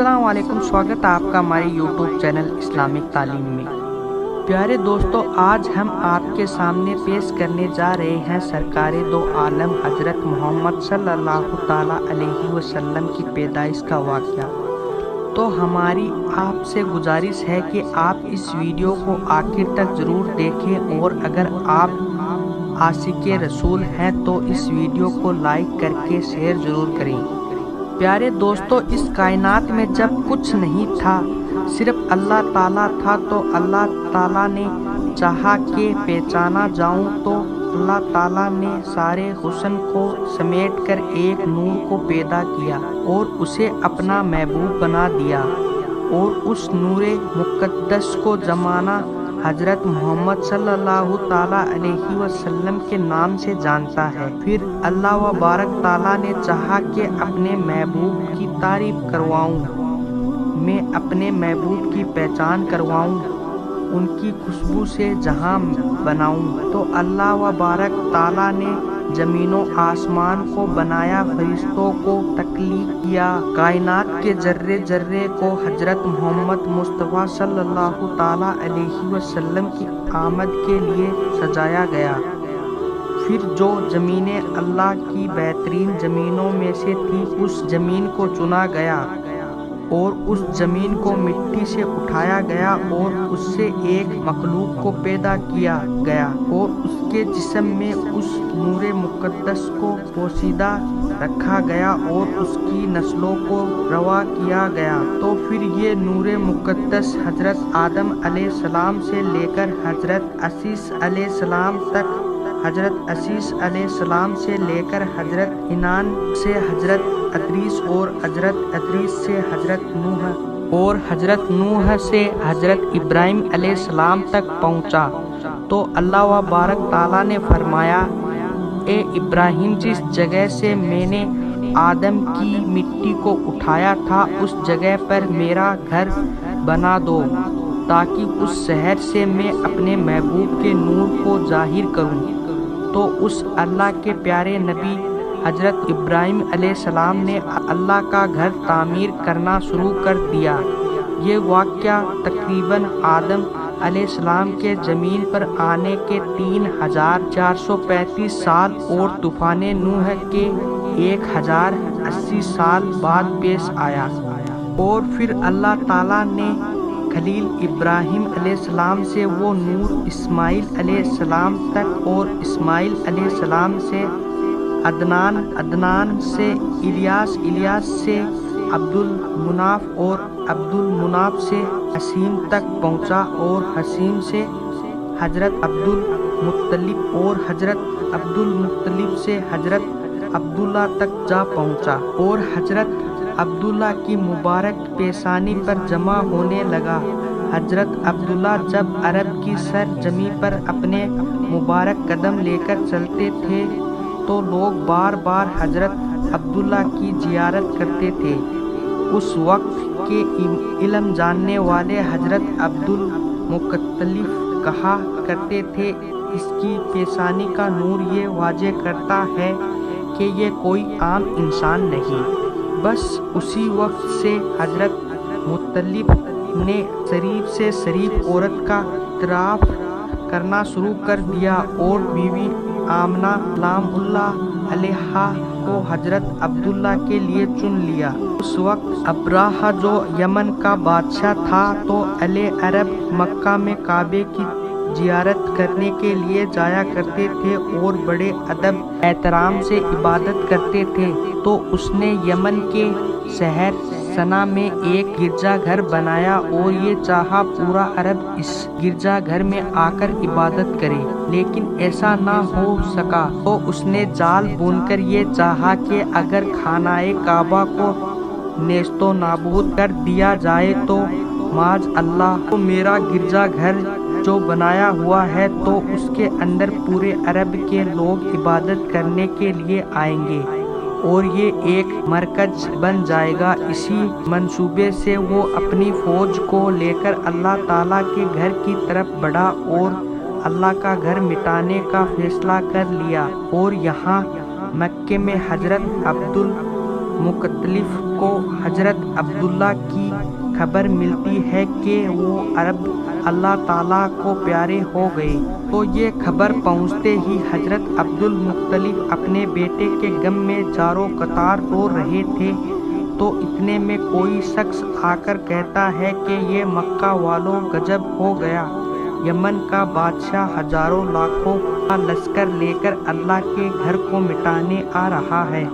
السلام علیکم، سواگت ہے آپ کا ہمارے یوٹیوب چینل اسلامک تعلیم میں۔ پیارے دوستو، آج ہم آپ کے سامنے پیش کرنے جا رہے ہیں سرکار دو عالم حضرت محمد صلی اللہ تعالیٰ علیہ وسلم کی پیدائش کا واقعہ۔ تو ہماری آپ سے گزارش ہے کہ آپ اس ویڈیو کو آخر تک ضرور دیکھیں، اور اگر آپ عاشق رسول ہیں تو اس ویڈیو کو لائک کر کے شیئر ضرور کریں۔ پیارے دوستو، اس کائنات میں جب کچھ نہیں تھا، صرف اللہ تعالیٰ تھا، تو اللہ تعالیٰ نے چاہا کہ پہچانا جاؤں، تو اللہ تعالیٰ نے سارے حسن کو سمیٹ کر ایک نور کو پیدا کیا اور اسے اپنا محبوب بنا دیا، اور اس نور مقدس کو زمانہ حضرت محمد صلی اللہ تعالیٰ علیہ وسلم کے نام سے جانتا ہے۔ پھر اللہ وبارک تعالیٰ نے چاہا کہ اپنے محبوب کی تعریف کرواؤں، میں اپنے محبوب کی پہچان کرواؤں، ان کی خوشبو سے جہاں بناؤں، تو اللہ وبارک تعالیٰ نے زمین و آسمان کو بنایا، فرشتوں کو تخلیق کیا، کائنات کے ذرے ذرے کو حضرت محمد مصطفیٰ صلی اللہ تعالیٰ علیہ وسلم کی آمد کے لیے سجایا گیا۔ پھر جو زمین اللہ کی بہترین زمینوں میں سے تھی، اس زمین کو چنا گیا اور اس زمین کو مٹی سے اٹھایا گیا، اور اس سے ایک مخلوق کو پیدا کیا گیا، اور اس کے جسم میں اس نور مقدس کو پوشیدہ رکھا گیا اور اس کی نسلوں کو روا کیا گیا۔ تو پھر یہ نور مقدس حضرت آدم علیہ السلام سے لے کر حضرت عیسیٰ علیہ السلام تک، حضرت عیسیٰ علیہ السلام سے لے کر حضرت انان سے حضرت ادریس، اور حضرت ادریس سے حضرت نوح، اور حضرت نوح سے حضرت ابراہیم علیہ السلام تک پہنچا۔ تو اللہ وبارک تعالیٰ نے فرمایا، اے ابراہیم، جس جگہ سے میں نے آدم کی مٹی کو اٹھایا تھا، اس جگہ پر میرا گھر بنا دو، تاکہ اس شہر سے میں اپنے محبوب کے نور کو ظاہر کروں۔ تو اس اللہ کے پیارے نبی حضرت ابراہیم علیہ السلام نے اللہ کا گھر تعمیر کرنا شروع کر دیا۔ یہ واقعہ تقریباً آدم علیہ السلام کے زمین پر آنے کے 3435 سال اور طوفان نوح کے 1080 سال بعد پیش آیا۔ اور پھر اللہ تعالیٰ نے خلیل ابراہیم علیہ السلام سے وہ نور اسماعیل علیہ السلام تک، اور اسماعیل علیہ السلام سے عدنان، عدنان سے الیاس، الیاس سے عبد المناف، اور عبد المناف سے حشیم تک پہنچا، اور حشیم سے حضرت عبد المطلب، اور حضرت عبد المطلب سے حضرت عبداللہ تک جا پہنچا، اور حضرت عبداللہ کی مبارک پیشانی پر جمع ہونے لگا۔ حضرت عبداللہ جب عرب کی سرزمین پر اپنے مبارک قدم لے کر چلتے تھے، تو لوگ بار بار حضرت عبداللہ کی زیارت کرتے تھے۔ اس وقت کے علم جاننے والے حضرت عبد المطلب کہا کرتے تھے، اس کی پیشانی کا نور یہ واضح کرتا ہے کہ یہ کوئی عام انسان نہیں۔ بس اسی وقت سے حضرت مطلب نے شریف سے شریف عورت کا اعتراف کرنا شروع کر دیا، اور بیوی آمنہ سلام اللہ علیہا کو حضرت عبداللہ کے لیے چن لیا۔ اس وقت ابراہہ جو یمن کا بادشاہ تھا، تو اہل عرب مکہ میں کعبے کی زیارت کرنے کے لیے جایا کرتے تھے اور بڑے ادب احترام سے عبادت کرتے تھے۔ تو اس نے یمن کے شہر سنا میں ایک گرجا گھر بنایا، اور یہ چاہا پورا عرب اس گرجا گھر میں آ کر عبادت کرے، لیکن ایسا نہ ہو سکا۔ تو اس نے جال بن کر یہ چاہا کہ اگر خانہ کعبہ کو نیست و نابود کر دیا جائے تو معاذ اللہ، تو میرا گرجا گھر جو بنایا ہوا ہے، تو اس کے اندر پورے عرب کے لوگ عبادت کرنے کے لیے آئیں گے، اور یہ ایک مرکز بن جائے گا۔ اسی منصوبے سے وہ اپنی فوج کو لے کر اللہ تعالیٰ کے گھر کی طرف بڑھا، اور اللہ کا گھر مٹانے کا فیصلہ کر لیا، اور یہاں مکے میں حضرت عبد मुख्तलिफ को हजरत अब्दुल्ला की खबर मिलती है कि वो अरब अल्लाह ताला को प्यारे हो गए। तो ये खबर पहुँचते ही हजरत अब्दुल मुख्तलिफ अपने बेटे के गम में जारो कतार रो रहे थे। तो इतने में कोई शख्स आकर कहता है कि ये मक्का वालों गजब हो गया, यमन का बादशाह हजारों लाखों का लश्कर लेकर अल्लाह के घर को मिटाने आ रहा है।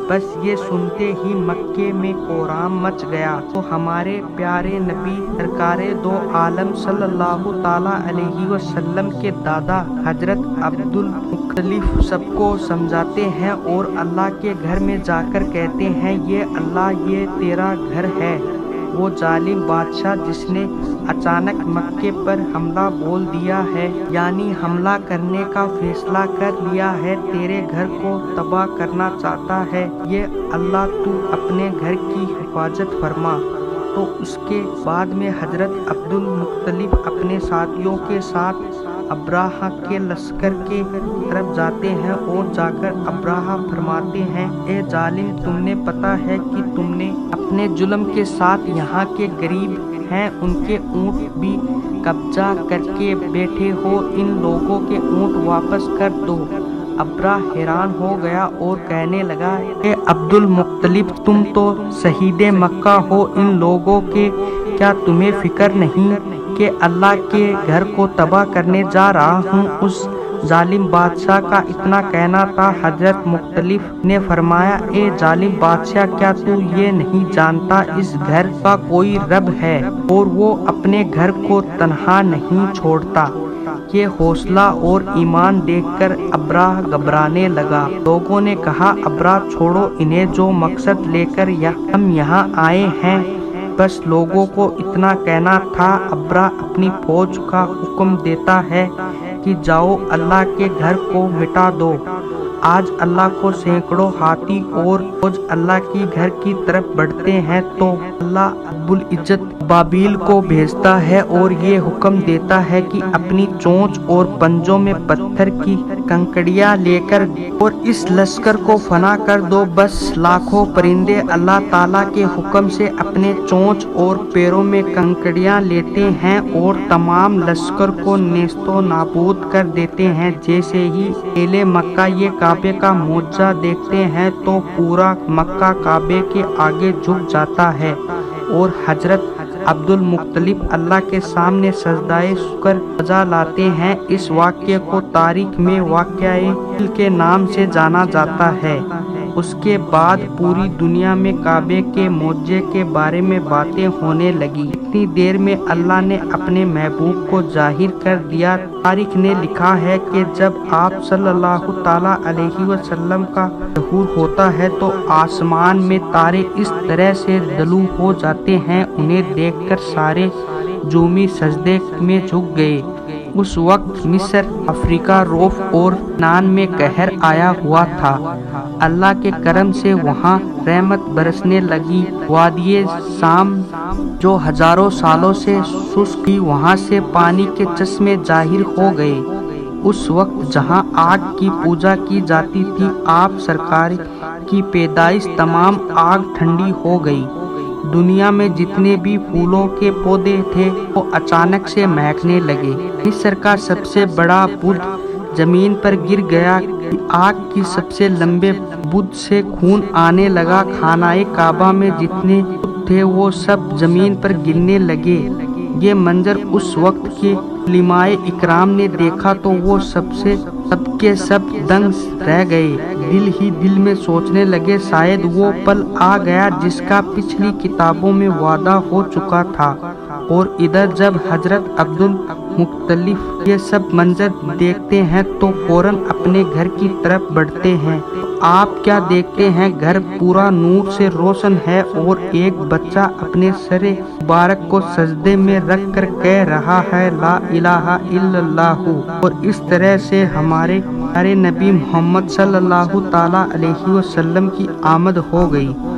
बस ये सुनते ही मक्के में कोहराम मच गया। तो हमारे प्यारे नबी सरकारे दो आलम सल्लल्लाहु ताला अलैहि वसल्लम के दादा हजरत अब्दुल मुख्तलिफ सबको समझाते हैं और अल्लाह के घर में जाकर कहते हैं, ये अल्लाह ये तेरा घर है। वो जालिम बादशाह जिसने अचानक मक्के पर हमला बोल दिया है, यानी हमला करने का फैसला कर लिया है, तेरे घर को तबाह करना चाहता है। ये अल्लाह तू अपने घर की हिफाजत फरमा। तो उसके बाद में हजरत अब्दुल मुख्तलिफ अपने साथियों के साथ अब्राहा के लश्कर के तरफ जाते हैं और जाकर अब्राहा फरमाते हैं, ए जालिम, तुमने पता है कि तुमने अपने जुल्म के साथ यहाँ के गरीब हैं उनके ऊँट भी कब्जा करके बैठे हो, इन लोगों के ऊँट वापस कर दो। अब्रा हैरान हो गया और कहने लगा, ए अब्दुल मुख्तलिफ, तुम तो शहीदे मक्का हो, इन लोगों के क्या तुम्हें फिक्र नहीं कि अल्लाह के घर को तबाह करने जा रहा हूँ। उस जालिम बादशाह का इतना कहना था। हजरत मुख्तलिफ ने फरमाया, ए जालिम बादशाह, क्या तू ये नहीं जानता इस घर का कोई रब है और वो अपने घर को तन्हा नहीं छोड़ता। ये हौसला और ईमान देखकर अब्रा घबराने लगा। लोगों ने कहा, अब्रा छोड़ो इन्हें, जो मकसद लेकर हम यहाँ आए हैं। बस लोगों को इतना कहना था। अब्रा अपनी फौज का हुक्म देता है कि जाओ अल्लाह के घर को मिटा दो। आज अल्लाह को सैकड़ों हाथी और फौज अल्लाह की घर की तरफ बढ़ते हैं तो अल्लाह रब्बुल इज्जत बाबील को भेजता है और ये हुक्म देता है कि अपनी चोंच और पंजों में पत्थर की कंकड़ियां लेकर और इस लश्कर को फना कर दो। बस लाखों परिंदे अल्लाह ताला के हुक्म से अपने चोंच और पैरों में कंकड़ियां लेते हैं और तमाम लश्कर को नेस्तो नाबूद कर देते हैं। जैसे ही एले मक्का ये काबे का मोजा देखते हैं तो पूरा मक्का काबे के आगे झुक जाता है और हजरत अब्दुल मुख्तलिफ अल्लाह के सामने सजदाए शुक्र सजा लाते हैं। इस वाक़ये को तारीख में वाक़या फिल के नाम से जाना जाता है। उसके बाद पूरी दुनिया में काबे के मोजे के बारे में बातें होने लगी। इतनी देर में अल्लाह ने अपने महबूब को जाहिर कर दिया। तारीख ने लिखा है कि जब आप सल्लल्लाहु ताला अलैहि वसल्लम का ज़हूर होता है तो आसमान में तारे इस तरह से दलू हो जाते हैं, उन्हें देखकर सारे जूमी सजदे में झुक गए। उस वक्त मिस्र, अफ्रीका, रोफ और नान में कहर आया हुआ था। अल्लाह के करम से वहाँ रहमत बरसने लगी। वादिये शाम जो हजारों सालों से शुष्क थी, वहाँ से पानी के चश्मे जाहिर हो गए। उस वक्त जहाँ आग की पूजा की जाती थी, आप सरकार की पैदाइश तमाम आग ठंडी हो गई। दुनिया में जितने भी फूलों के पौधे थे वो अचानक से महकने लगे। मिस्र का सबसे बड़ा बुद्ध जमीन पर गिर गया। आग की सबसे लंबे बुद्ध से खून आने लगा। खानाए काबा में जितने बुद्ध थे वो सब जमीन पर गिरने लगे। ये मंजर उस वक्त के लिमाए इकराम ने देखा तो वो सबके सब दंग रह गए। दिल ही दिल में सोचने लगे, शायद वो पल आ गया जिसका पिछली किताबों में वादा हो चुका था। और इधर जब हजरत अब्दुल मुख्तलिफ ये सब मंजर देखते हैं तो फौरन अपने घर की तरफ बढ़ते हैं। आप क्या देखते हैं, घर पूरा नूर से रोशन है और एक बच्चा अपने सरे मुबारक को सजदे में रख कर कह रहा है, ला इलाहा इल्लल्लाहु। और इस तरह से हमारे प्यारे नबी मोहम्मद सल्लल्लाहु ताला अलैहि वसल्लम की आमद हो गई।